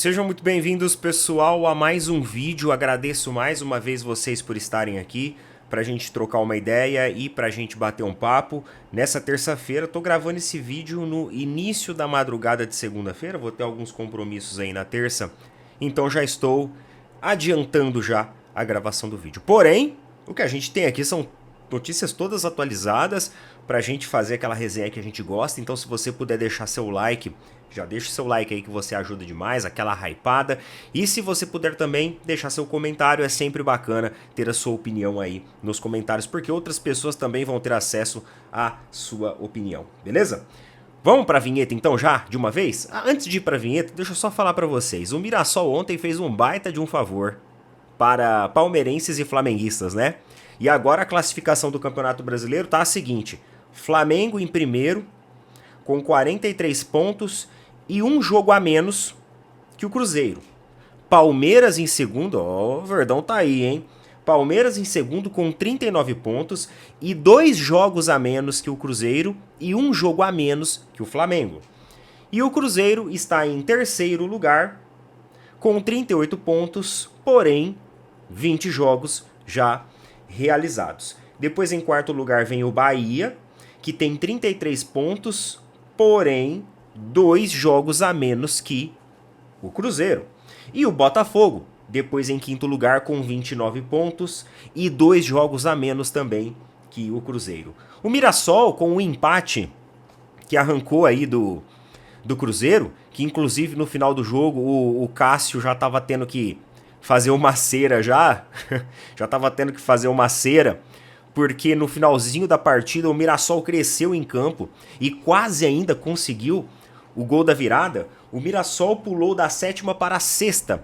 Sejam muito bem-vindos, pessoal, a mais um vídeo. Agradeço mais uma vez vocês por estarem aqui pra gente trocar uma ideia e pra gente bater um papo. Nessa terça-feira, tô gravando esse vídeo no início da madrugada de segunda-feira, vou ter alguns compromissos aí na terça, então já estou adiantando já a gravação do vídeo. Porém, o que a gente tem aqui são notícias todas atualizadas pra gente fazer aquela resenha que a gente gosta. Então, se você puder deixar seu like, já deixa seu like aí que você ajuda demais, aquela hypada. E se você puder também deixar seu comentário, é sempre bacana ter a sua opinião aí nos comentários, porque outras pessoas também vão ter acesso à sua opinião, beleza? Vamos pra vinheta então já, de uma vez? Antes de ir pra vinheta, deixa eu só falar pra vocês. O Mirassol ontem fez um baita de um favor para palmeirenses e flamenguistas, né? E agora a classificação do Campeonato Brasileiro tá a seguinte: Flamengo em primeiro, com 43 pontos e um jogo a menos que o Cruzeiro. Palmeiras em segundo, o Verdão tá aí, hein? Palmeiras em segundo com 39 pontos e 2 jogos a menos que o Cruzeiro e um jogo a menos que o Flamengo. E o Cruzeiro está em terceiro lugar com 38 pontos, porém 20 jogos já realizados. Depois em quarto lugar vem o Bahia, que tem 33 pontos, porém 2 jogos a menos que o Cruzeiro. E o Botafogo, depois em quinto lugar com 29 pontos e 2 jogos a menos também que o Cruzeiro. O Mirassol, com um empate que arrancou aí do Cruzeiro, que inclusive no final do jogo o Cássio já estava tendo que fazer uma cera já estava tendo que fazer uma cera, porque no finalzinho da partida o Mirassol cresceu em campo e quase ainda conseguiu o gol da virada. O Mirassol pulou da 7ª para a 6ª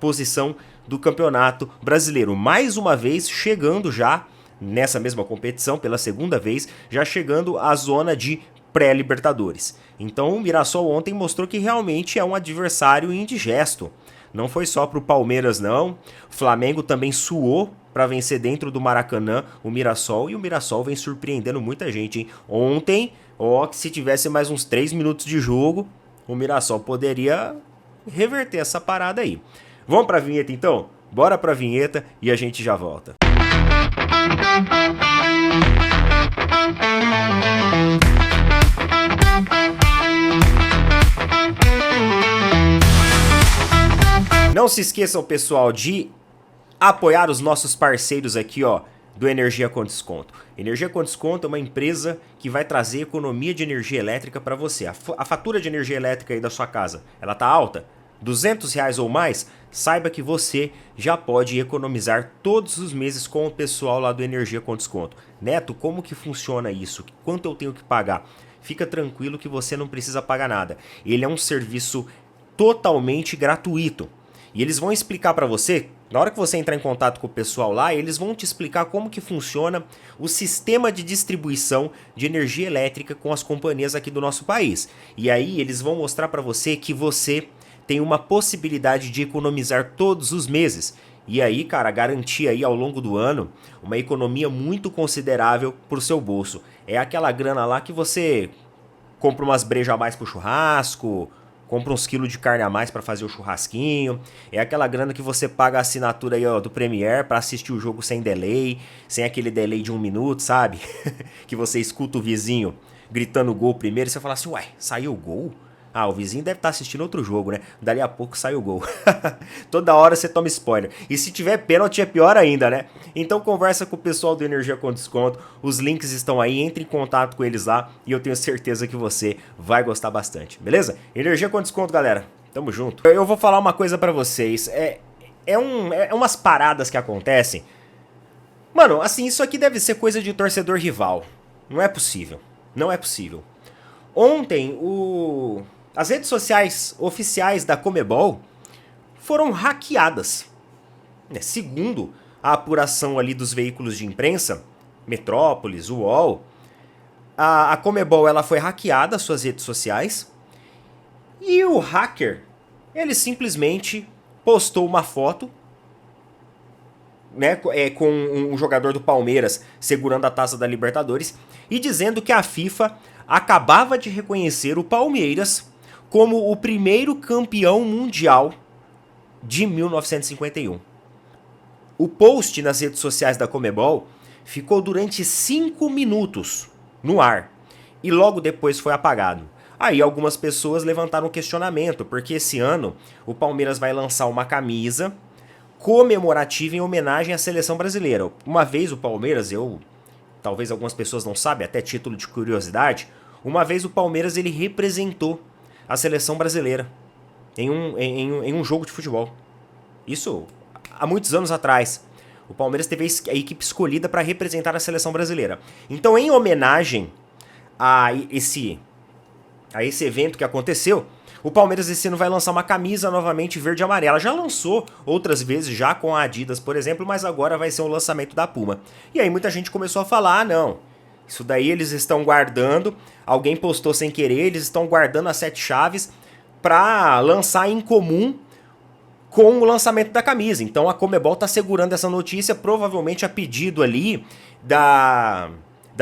posição do Campeonato Brasileiro, mais uma vez chegando já nessa mesma competição, pela segunda vez, já chegando à zona de pré-Libertadores. Então o Mirassol ontem mostrou que realmente é um adversário indigesto. Não foi só pro Palmeiras, não. O Flamengo também suou para vencer dentro do Maracanã o Mirassol, e o Mirassol vem surpreendendo muita gente, hein? Ontem, que se tivesse mais uns 3 minutos de jogo, o Mirassol poderia reverter essa parada aí. Vamos pra vinheta então? Bora pra vinheta e a gente já volta. Não se esqueçam, pessoal, de apoiar os nossos parceiros aqui, do Energia com Desconto. Energia com Desconto é uma empresa que vai trazer economia de energia elétrica para você. A fatura de energia elétrica aí da sua casa, ela tá alta? R$200 ou mais? Saiba que você já pode economizar todos os meses com o pessoal lá do Energia com Desconto. Neto, como que funciona isso? Quanto eu tenho que pagar? Fica tranquilo que você não precisa pagar nada. Ele é um serviço totalmente gratuito. E eles vão explicar para você, na hora que você entrar em contato com o pessoal lá, eles vão te explicar como que funciona o sistema de distribuição de energia elétrica com as companhias aqui do nosso país. E aí eles vão mostrar para você que você tem uma possibilidade de economizar todos os meses. E aí, cara, garantir aí ao longo do ano uma economia muito considerável pro seu bolso. É aquela grana lá que você compra umas brejas a mais pro churrasco, compra uns quilos de carne a mais para fazer o churrasquinho. É aquela grana que você paga a assinatura aí, do Premiere para assistir o jogo sem delay, sem aquele delay de 1 minuto, sabe? Que você escuta o vizinho gritando gol primeiro e você fala assim, ué, saiu o gol? Ah, o vizinho deve estar assistindo outro jogo, né? Dali a pouco sai o gol. Toda hora você toma spoiler. E se tiver pênalti é pior ainda, né? Então conversa com o pessoal do Energia com Desconto. Os links estão aí, entre em contato com eles lá e eu tenho certeza que você vai gostar bastante, beleza? Energia com Desconto, galera. Tamo junto. Eu vou falar uma coisa pra vocês. É umas paradas que acontecem. Mano, assim, isso aqui deve ser coisa de torcedor rival. Não é possível. Não é possível. Ontem, as redes sociais oficiais da Conmebol foram hackeadas. Segundo a apuração ali dos veículos de imprensa, Metrópolis, UOL, a Conmebol ela foi hackeada, suas redes sociais, e o hacker, ele simplesmente postou uma foto, né, com um jogador do Palmeiras segurando a taça da Libertadores e dizendo que a FIFA acabava de reconhecer o Palmeiras como o primeiro campeão mundial de 1951. O post nas redes sociais da Conmebol ficou durante 5 minutos no ar e logo depois foi apagado. Aí algumas pessoas levantaram um questionamento, porque esse ano o Palmeiras vai lançar uma camisa comemorativa em homenagem à seleção brasileira. Uma vez o Palmeiras, talvez algumas pessoas não sabem, até título de curiosidade, uma vez o Palmeiras ele representou a seleção brasileira em um jogo de futebol. Isso há muitos anos atrás. O Palmeiras teve a equipe escolhida para representar a seleção brasileira. Então, em homenagem a esse evento que aconteceu, o Palmeiras esse ano vai lançar uma camisa novamente verde e amarela. Já lançou outras vezes, já com a Adidas, por exemplo, mas agora vai ser o lançamento da Puma. E aí muita gente começou a falar, ah não, isso daí eles estão guardando, alguém postou sem querer, eles estão guardando as 7 chaves para lançar em comum com o lançamento da camisa. Então a Conmebol está segurando essa notícia, provavelmente a pedido ali da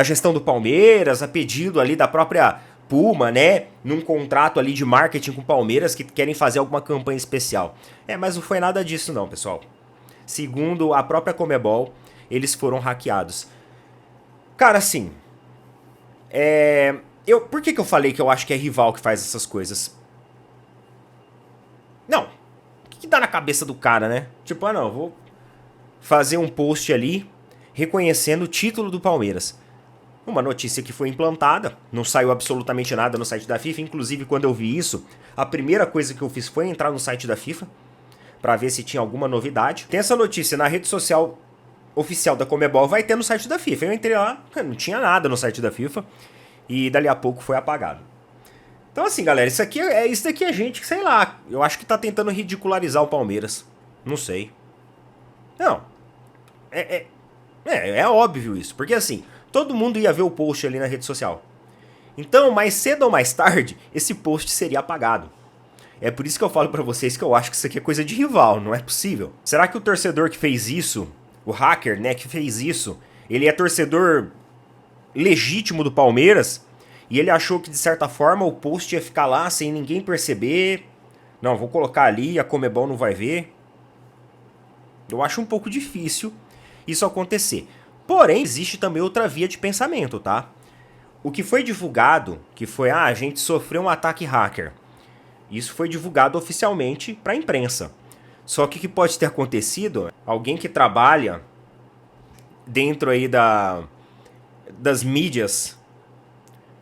gestão do Palmeiras, a pedido ali da própria Puma, né, num contrato ali de marketing com o Palmeiras, que querem fazer alguma campanha especial. Mas não foi nada disso não, pessoal. Segundo a própria Conmebol, eles foram hackeados. Cara, assim, por que eu falei que eu acho que é rival que faz essas coisas? Não, o que dá na cabeça do cara, né? Tipo, ah não, vou fazer um post ali reconhecendo o título do Palmeiras. Uma notícia que foi implantada, não saiu absolutamente nada no site da FIFA, inclusive quando eu vi isso, a primeira coisa que eu fiz foi entrar no site da FIFA para ver se tinha alguma novidade. Tem essa notícia na rede social oficial da Conmebol, vai ter no site da FIFA. Eu entrei lá, não tinha nada no site da FIFA e dali a pouco foi apagado. Então assim, galera, isso daqui é gente que, sei lá, eu acho que tá tentando ridicularizar o Palmeiras. Não sei. Não. É óbvio isso, porque assim, todo mundo ia ver o post ali na rede social. Então, mais cedo ou mais tarde, esse post seria apagado. É por isso que eu falo pra vocês que eu acho que isso aqui é coisa de rival, não é possível. Será que o torcedor que fez isso, o hacker, né, que fez isso, ele é torcedor legítimo do Palmeiras e ele achou que de certa forma o post ia ficar lá sem ninguém perceber? Não, vou colocar ali, a Conmebol não vai ver. Eu acho um pouco difícil isso acontecer. Porém, existe também outra via de pensamento, tá? O que foi divulgado, que foi, a gente sofreu um ataque hacker. Isso foi divulgado oficialmente para a imprensa. Só que o que pode ter acontecido, alguém que trabalha dentro aí das mídias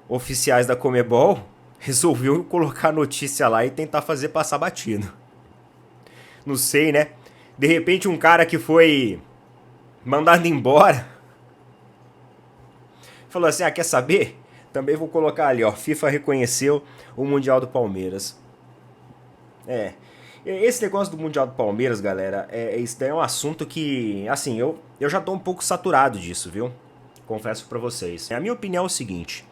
oficiais da Conmebol resolveu colocar a notícia lá e tentar fazer passar batido. Não sei, né? De repente um cara que foi mandado embora falou assim, quer saber? Também vou colocar ali, ó, FIFA reconheceu o Mundial do Palmeiras. Esse negócio do Mundial do Palmeiras, galera, isso daí é um assunto que, assim, eu já tô um pouco saturado disso, viu? Confesso pra vocês. A minha opinião é o seguinte,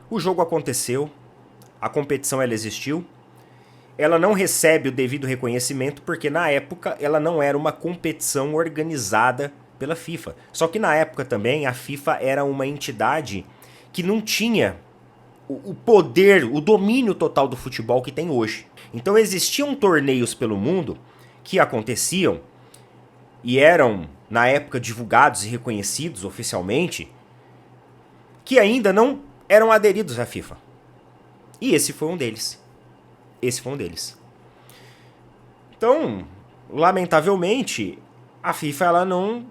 o jogo aconteceu, a competição ela existiu, ela não recebe o devido reconhecimento porque na época ela não era uma competição organizada pela FIFA. Só que na época também a FIFA era uma entidade que não tinha o poder, o domínio total do futebol que tem hoje. Então existiam torneios pelo mundo que aconteciam e eram, na época, divulgados e reconhecidos oficialmente, que ainda não eram aderidos à FIFA. E esse foi um deles. Então, lamentavelmente, a FIFA ela não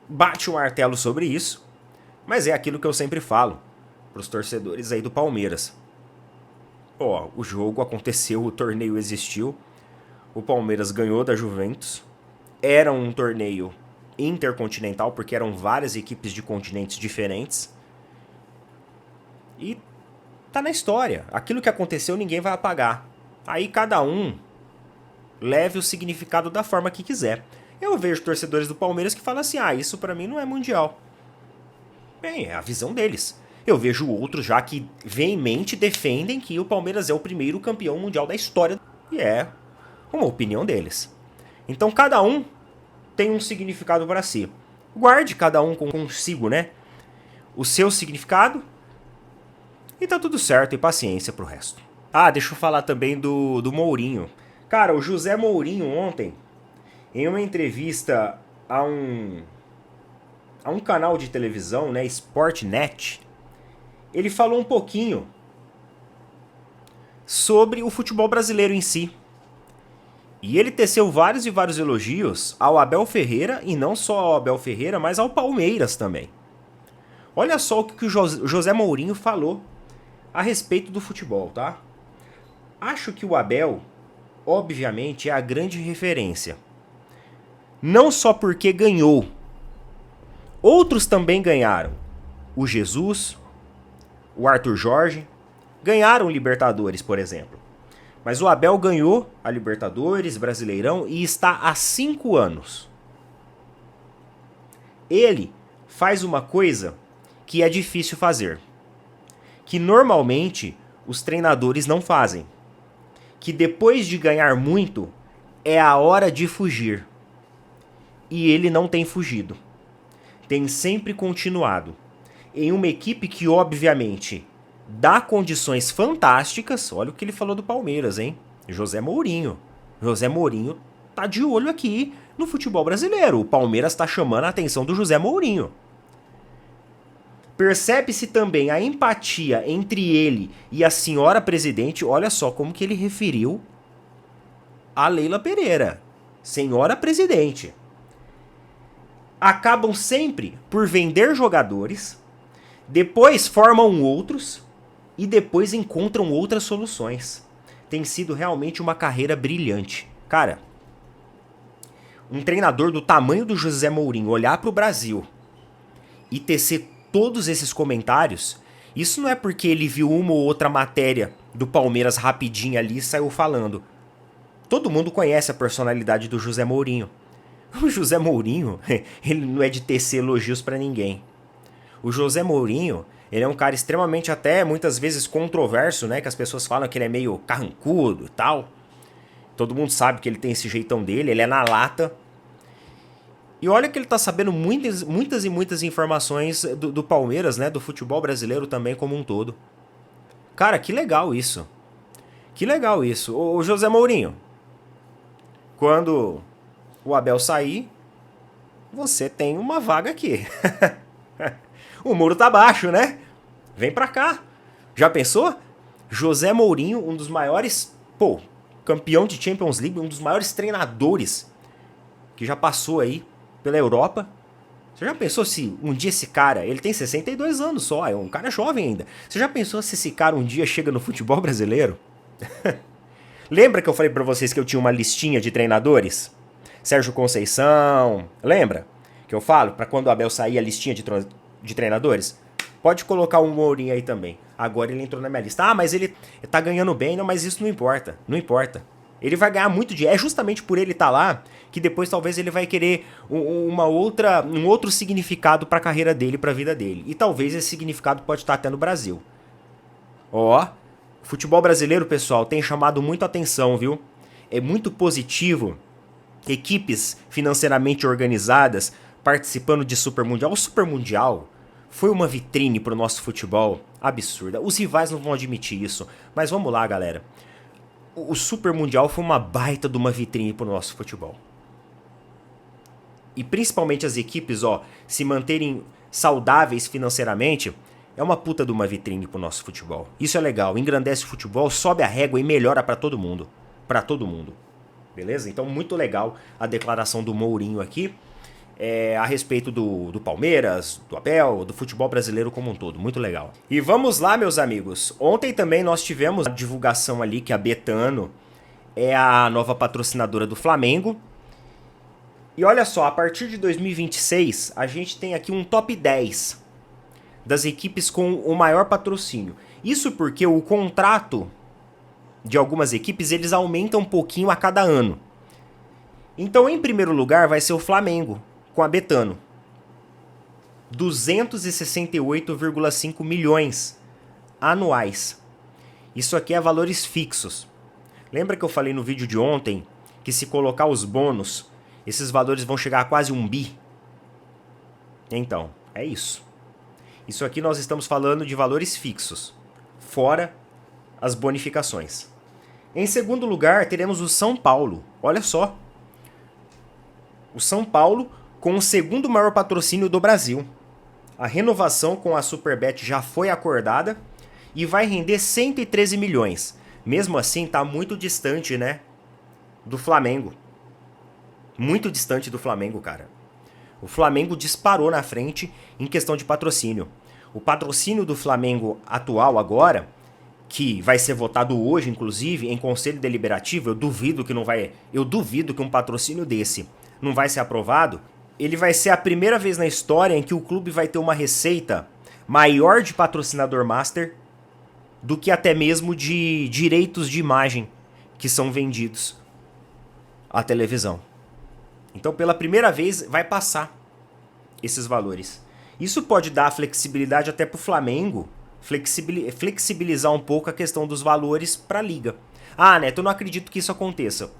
bate o martelo sobre isso, mas é aquilo que eu sempre falo para os torcedores aí do Palmeiras. O jogo aconteceu, o torneio existiu, o Palmeiras ganhou da Juventus, era um torneio intercontinental, porque eram várias equipes de continentes diferentes, e tá na história. Aquilo que aconteceu ninguém vai apagar. Aí cada um leve o significado da forma que quiser. Eu vejo torcedores do Palmeiras que falam assim, isso pra mim não é mundial. Bem, é a visão deles. Eu vejo outros já que veemente defendem que o Palmeiras é o primeiro campeão mundial da história. E é uma opinião deles. Então cada um tem um significado para si. Guarde cada um consigo, né? O seu significado. E tá tudo certo, e paciência pro resto. Ah, deixa eu falar também do Mourinho. Cara, o José Mourinho ontem, em uma entrevista a um canal de televisão, né, Sportnet, ele falou um pouquinho sobre o futebol brasileiro em si. E ele teceu vários e vários elogios ao Abel Ferreira, e não só ao Abel Ferreira, mas ao Palmeiras também. Olha só o que o José Mourinho falou a respeito do futebol, tá? Acho que o Abel, obviamente, é a grande referência. Não só porque ganhou. Outros também ganharam. O Jesus, o Arthur Jorge, ganharam Libertadores, por exemplo. Mas o Abel ganhou a Libertadores, Brasileirão e está há 5 anos. Ele faz uma coisa que é difícil fazer, que normalmente os treinadores não fazem, que depois de ganhar muito é a hora de fugir. E ele não tem fugido. Tem sempre continuado. Em uma equipe que obviamente dá condições fantásticas. Olha o que ele falou do Palmeiras, hein? José Mourinho. José Mourinho tá de olho aqui no futebol brasileiro. O Palmeiras tá chamando a atenção do José Mourinho. Percebe-se também a empatia entre ele e a senhora presidente. Olha só como que ele referiu a Leila Pereira. Senhora presidente. Acabam sempre por vender jogadores, depois formam outros e depois encontram outras soluções. Tem sido realmente uma carreira brilhante. Cara, um treinador do tamanho do José Mourinho olhar para o Brasil e tecer todos esses comentários, isso não é porque ele viu uma ou outra matéria do Palmeiras rapidinho ali e saiu falando. Todo mundo conhece a personalidade do José Mourinho. O José Mourinho, ele não é de tecer elogios pra ninguém. O José Mourinho, ele é um cara extremamente até muitas vezes controverso, né? Que as pessoas falam que ele é meio carrancudo e tal. Todo mundo sabe que ele tem esse jeitão dele, ele é na lata. E olha que ele tá sabendo muitas informações do Palmeiras, né? Do futebol brasileiro também como um todo. Cara, que legal isso. Que legal isso. Ô José Mourinho, quando o Abel sair, você tem uma vaga aqui. O muro tá baixo, né? Vem pra cá. Já pensou? José Mourinho, um dos maiores, campeão de Champions League, um dos maiores treinadores que já passou aí pela Europa. Você já pensou se um dia esse cara, ele tem 62 anos só, é um cara jovem ainda. Você já pensou se esse cara um dia chega no futebol brasileiro? Lembra que eu falei pra vocês que eu tinha uma listinha de treinadores? Sérgio Conceição, lembra? Que eu falo, pra quando o Abel sair a listinha de treinadores? Pode colocar o Mourinho aí também. Agora ele entrou na minha lista. Ah, mas ele tá ganhando bem, não, mas isso não importa. Não importa. Ele vai ganhar muito dinheiro. É justamente por ele estar lá que depois talvez ele vai querer um outro significado pra carreira dele, pra vida dele. E talvez esse significado pode estar até no Brasil. Ó, futebol brasileiro, pessoal, tem chamado muito atenção, viu? É muito positivo. Equipes financeiramente organizadas participando de Super Mundial. O Super Mundial foi uma vitrine pro nosso futebol absurda. Os rivais não vão admitir isso, mas vamos lá, galera. O Super Mundial foi uma baita de uma vitrine pro nosso futebol. E principalmente as equipes, se manterem saudáveis financeiramente, é uma puta de uma vitrine pro nosso futebol. Isso é legal, engrandece o futebol, sobe a régua e melhora pra todo mundo. Pra todo mundo. Beleza? Então, muito legal a declaração do Mourinho aqui a respeito do Palmeiras, do Abel, do futebol brasileiro como um todo. Muito legal. E vamos lá, meus amigos. Ontem também nós tivemos a divulgação ali que a Betano é a nova patrocinadora do Flamengo. E olha só, a partir de 2026, a gente tem aqui um top 10 das equipes com o maior patrocínio. Isso porque o contrato de algumas equipes, eles aumentam um pouquinho a cada ano. Então, em primeiro lugar, vai ser o Flamengo, com a Betano. 268,5 milhões anuais. Isso aqui é valores fixos. Lembra que eu falei no vídeo de ontem que se colocar os bônus, esses valores vão chegar a quase 1 bi? Então, é isso. Isso aqui nós estamos falando de valores fixos, fora as bonificações. Em segundo lugar, teremos o São Paulo. Olha só. O São Paulo com o segundo maior patrocínio do Brasil. A renovação com a Superbet já foi acordada e vai render 113 milhões. Mesmo assim, está muito distante, né, do Flamengo. Muito distante do Flamengo, cara. O Flamengo disparou na frente em questão de patrocínio. O patrocínio do Flamengo atual agora, que vai ser votado hoje, inclusive, em conselho deliberativo, eu duvido que um patrocínio desse não vai ser aprovado. Ele vai ser a primeira vez na história em que o clube vai ter uma receita maior de patrocinador master do que até mesmo de direitos de imagem que são vendidos à televisão. Então, pela primeira vez, vai passar esses valores. Isso pode dar flexibilidade até para o Flamengo, flexibilizar um pouco a questão dos valores para a liga. Ah, Neto, eu não acredito que isso aconteça.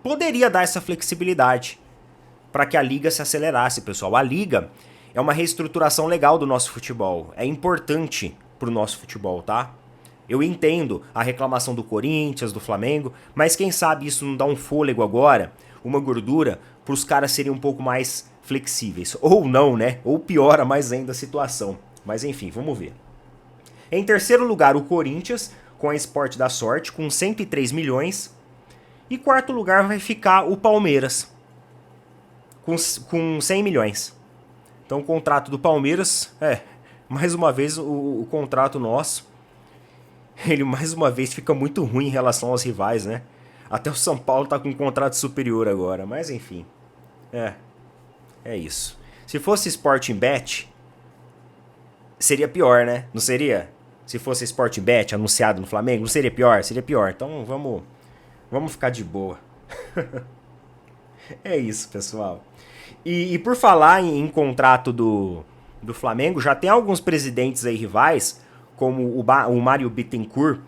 Poderia dar essa flexibilidade para que a liga se acelerasse, pessoal. A liga é uma reestruturação legal do nosso futebol. É importante pro nosso futebol, tá? Eu entendo a reclamação do Corinthians, do Flamengo, mas quem sabe isso não dá um fôlego agora, uma gordura, para os caras serem um pouco mais flexíveis. Ou não, né? Ou piora mais ainda a situação. Mas enfim, vamos ver. Em terceiro lugar, o Corinthians, com a Sport da Sorte, com 103 milhões. E quarto lugar vai ficar o Palmeiras, com 100 milhões. Então o contrato do Palmeiras, mais uma vez o contrato nosso, ele mais uma vez fica muito ruim em relação aos rivais, né? Até o São Paulo tá com um contrato superior agora, mas enfim. É isso. Se fosse Sporting Bet, seria pior, né? Não seria? Se fosse Sporting Bet anunciado no Flamengo, não seria pior? Seria pior. Então vamos ficar de boa. É isso, pessoal. E por falar em contrato do Flamengo, já tem alguns presidentes aí rivais, como o Mário Bittencourt,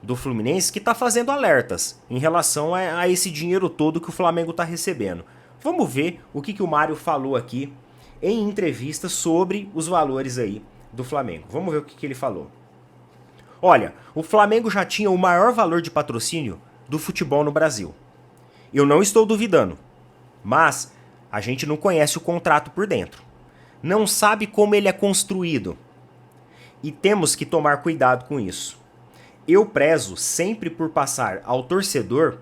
do Fluminense, que está fazendo alertas em relação a esse dinheiro todo que o Flamengo está recebendo. Vamos ver o que o Mário falou aqui em entrevista sobre os valores aí do Flamengo. Vamos ver o que ele falou. Olha, o Flamengo já tinha o maior valor de patrocínio do futebol no Brasil. Eu não estou duvidando, mas a gente não conhece o contrato por dentro. Não sabe como ele é construído. E temos que tomar cuidado com isso. Eu prezo sempre por passar ao torcedor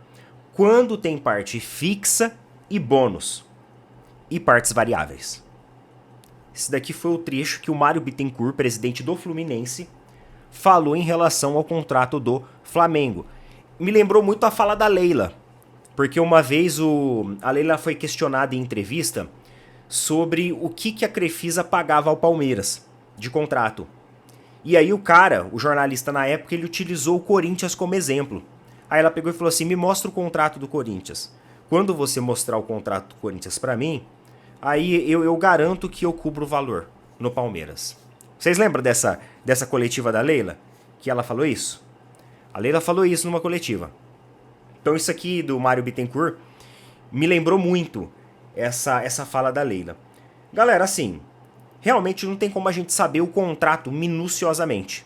quando tem parte fixa e bônus. E partes variáveis. Esse daqui foi o trecho que o Mário Bittencourt, presidente do Fluminense, falou em relação ao contrato do Flamengo. Me lembrou muito a fala da Leila. Porque uma vez a Leila foi questionada em entrevista sobre o que a Crefisa pagava ao Palmeiras de contrato. E aí o jornalista na época, ele utilizou o Corinthians como exemplo. Aí ela pegou e falou assim, me mostra o contrato do Corinthians. Quando você mostrar o contrato do Corinthians pra mim, aí eu garanto que eu cubro o valor no Palmeiras. Vocês lembram dessa coletiva da Leila? Que ela falou isso? A Leila falou isso numa coletiva. Então isso aqui do Mário Bittencourt me lembrou muito essa fala da Leila. Galera, assim, realmente não tem como a gente saber o contrato minuciosamente.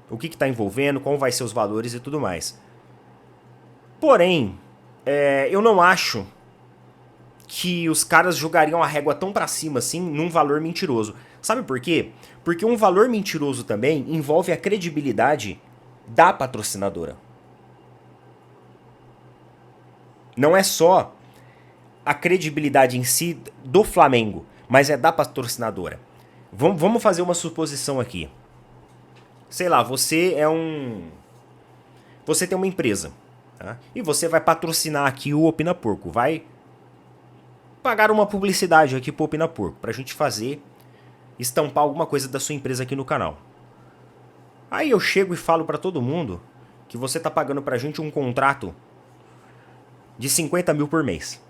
O que está envolvendo, como vai ser os valores e tudo mais. Porém, eu não acho que os caras jogariam a régua tão pra cima assim num valor mentiroso. Sabe por quê? Porque um valor mentiroso também envolve a credibilidade da patrocinadora. Não é só a credibilidade em si do Flamengo, mas é da patrocinadora. Vamos fazer uma suposição aqui. Sei lá, você tem uma empresa, tá? E você vai patrocinar aqui o Opina Porco. Vai pagar uma publicidade aqui pro Opina Porco, pra gente estampar alguma coisa da sua empresa aqui no canal. Aí eu chego e falo pra todo mundo que você tá pagando pra gente um contrato de 50 mil por mês.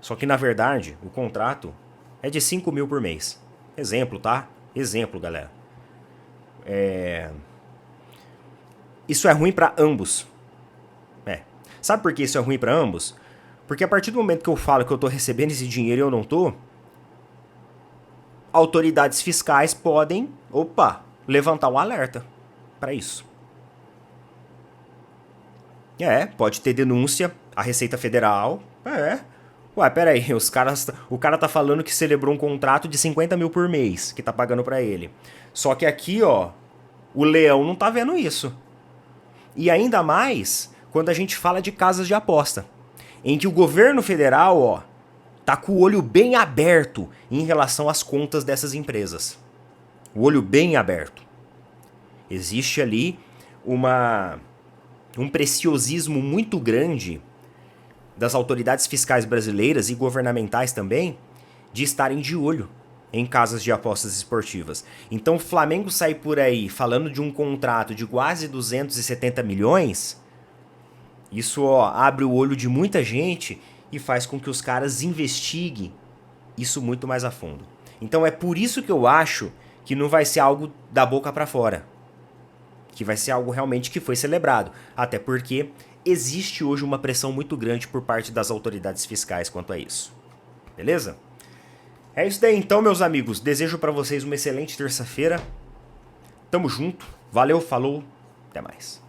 Só que na verdade o contrato é de 5 mil por mês. Exemplo, tá? Exemplo, galera. Isso é ruim pra ambos. Sabe por que isso é ruim pra ambos? Porque a partir do momento que eu falo que eu tô recebendo esse dinheiro e eu não tô, autoridades fiscais podem, levantar um alerta pra isso. Pode ter denúncia à Receita Federal. Ué, peraí, o cara tá falando que celebrou um contrato de 50 mil por mês, que tá pagando pra ele. Só que aqui, ó, o leão não tá vendo isso. E ainda mais quando a gente fala de casas de aposta, em que o governo federal, ó, tá com o olho bem aberto em relação às contas dessas empresas. O olho bem aberto. Existe ali um preciosismo muito grande das autoridades fiscais brasileiras e governamentais também de estarem de olho em casas de apostas esportivas. Então o Flamengo sai por aí falando de um contrato de quase 270 milhões, isso abre o olho de muita gente e faz com que os caras investiguem isso muito mais a fundo. Então é por isso que eu acho que não vai ser algo da boca para fora, que vai ser algo realmente que foi celebrado, até porque existe hoje uma pressão muito grande por parte das autoridades fiscais quanto a isso. Beleza? É isso daí então, meus amigos. Desejo para vocês uma excelente terça-feira. Tamo junto. Valeu, falou. Até mais.